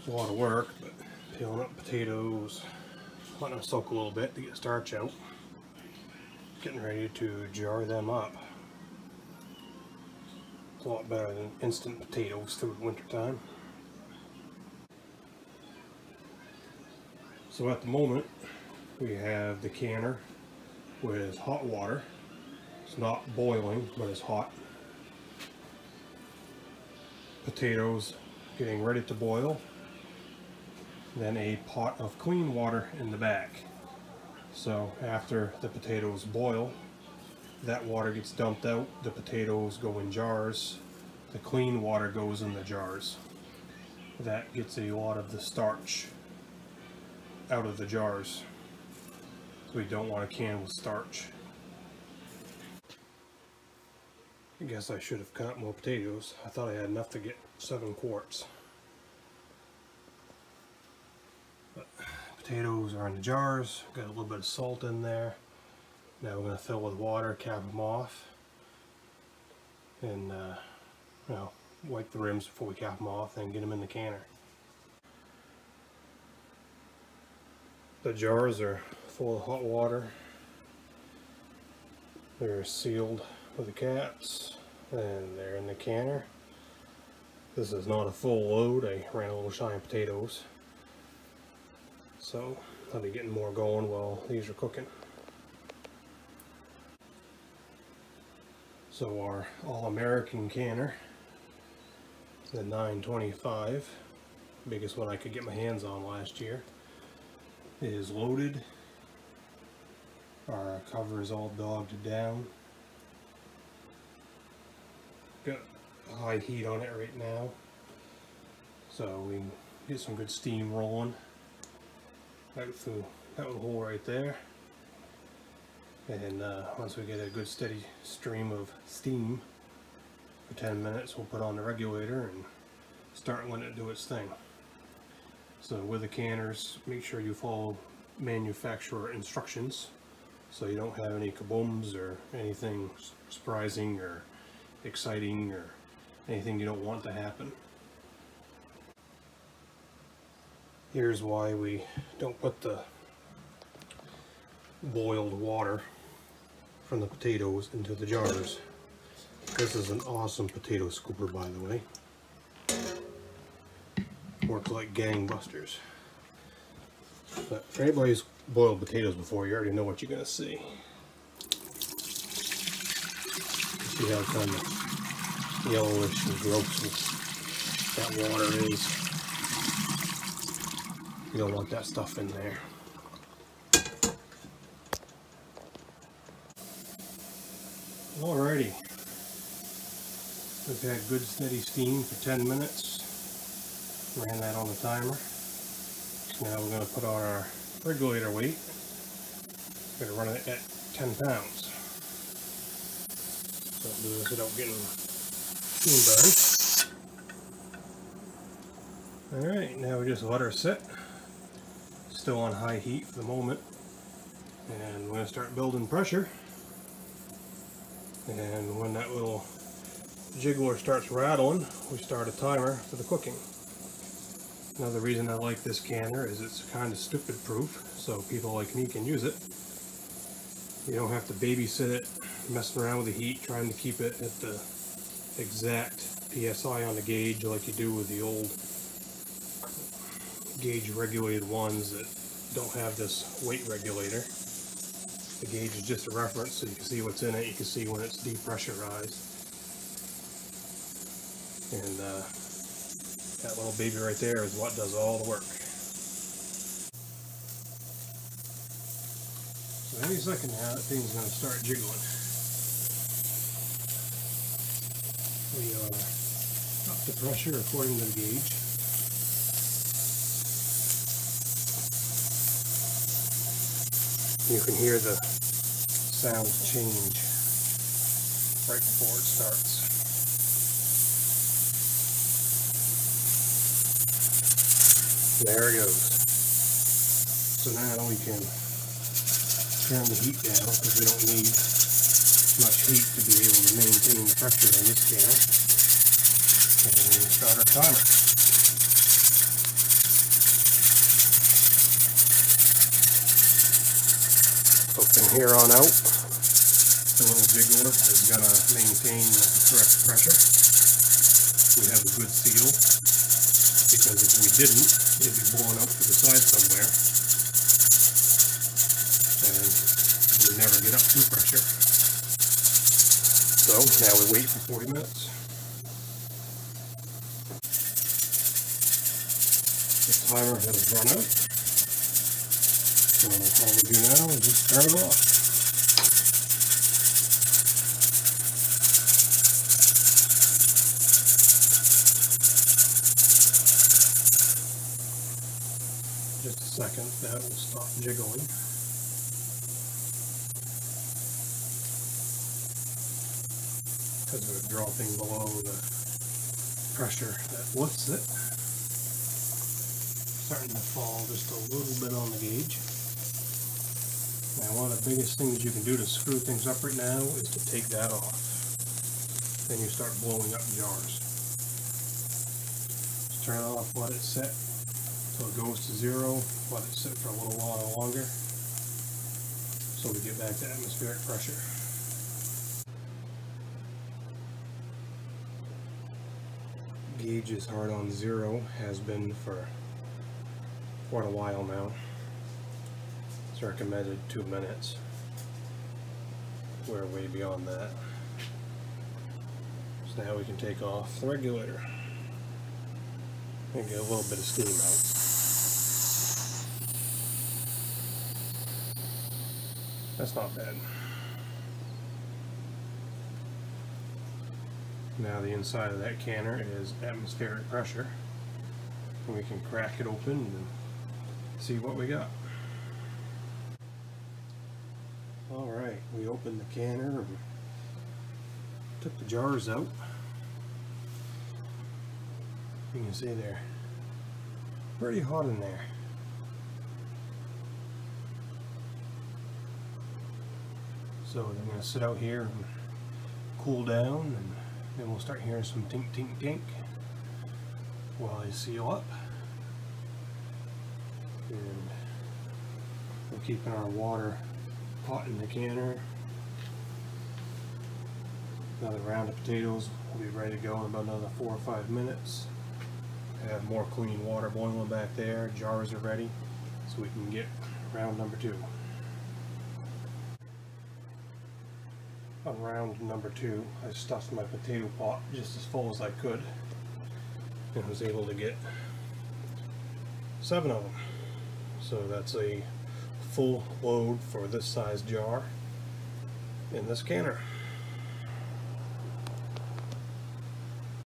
It's a lot of work, but peeling up potatoes, letting them soak a little bit to get starch out, getting ready to jar them up. It's a lot better than instant potatoes through the winter time. So at the moment we have the canner with hot water. It's not boiling, but it's hot. Potatoes getting ready to boil. Then a pot of clean water in the back. So after the potatoes boil, that water gets dumped out, the potatoes go in jars, the clean water goes in the jars. That gets a lot of the starch out of the jars. So we don't want a can with starch. I guess I should have cut more potatoes. I thought I had enough to get 7 quarts. But potatoes are in the jars, got a little bit of salt in there. Now we're going to fill with water, cap them off, and wipe the rims before we cap them off, then get them in the canner. The jars are full of hot water. They're sealed with the caps, and they're in the canner. This is not a full load. I ran a little shy of potatoes, so I'll be getting more going while these are cooking. So our All-American canner, the 925, biggest one I could get my hands on last year, is loaded. Our cover is all dogged down. Got high heat on it right now, so we can get some good steam rolling out through that little hole right there. And once we get a good steady stream of steam for 10 minutes, we'll put on the regulator and start letting it do its thing. So with the canners, make sure you follow manufacturer instructions so you don't have any kabooms or anything surprising or exciting or anything you don't want to happen. Here's why we don't put the boiled water from the potatoes into the jars. This is an awesome potato scooper, by the way. Works like gangbusters. But for anybody who's boiled potatoes before, you already know what you're going to see. See how kind of yellowish and gross that water is. You don't want that stuff in there. Alrighty. We've had good steady steam for 10 minutes. Ran that on the timer. Now we're going to put on our regulator weight. We're going to run it at 10 pounds. Don't do this without getting steam burned. Alright, now we just let her sit. Still on high heat for the moment. And we're going to start building pressure. And when that little jiggler starts rattling, we start a timer for the cooking. Another reason I like this canner is it's kind of stupid proof, so people like me can use it. You don't have to babysit it, messing around with the heat, trying to keep it at the exact PSI on the gauge like you do with the old gauge regulated ones that don't have this weight regulator. The gauge is just a reference, so you can see what's in it, you can see when it's depressurized. And that little baby right there is what does all the work. So any second now, that thing's going to start jiggling. We up the pressure according to the gauge. You can hear the sounds change right before it starts. There it goes. So now we can turn the heat down because we don't need much heat to be able to maintain the pressure in this canner. And start our timer. From here on out, the little jiggler is going to maintain the correct pressure. We have a good seal, because if we didn't, it'd be blowing out to the side somewhere, and we'd never get up to pressure. So now we wait for 40 minutes. The timer has run out, so all we do now is just turn it off. Just a second, that will stop jiggling. Because we're dropping below the pressure that lifts it. Starting to fall just a little bit on the gauge. Now one of the biggest things you can do to screw things up right now is to take that off. Then you start blowing up jars. Just turn it off, let it set until it goes to 0, let it sit for a little while longer so we get back to atmospheric pressure. Gauge is hard on 0, has been for quite a while now. It's recommended 2 minutes. We're way beyond that. So now we can take off the regulator and get a little bit of steam out. That's not bad. Now the inside of that canner is atmospheric pressure, and we can crack it open and see what we got. Alright, we opened the canner and took the jars out. You can see they're pretty hot in there. So they're going to sit out here and cool down, and then we'll start hearing some tink tink tink while they seal up. And we're keeping our water hot in the canner. Another round of potatoes will be ready to go in about another 4 or 5 minutes. I have more clean water boiling back there. Jars are ready, so we can get round number 2. On round number 2, I stuffed my potato pot just as full as I could and was able to get 7 of them. So that's a full load for this size jar in this canner.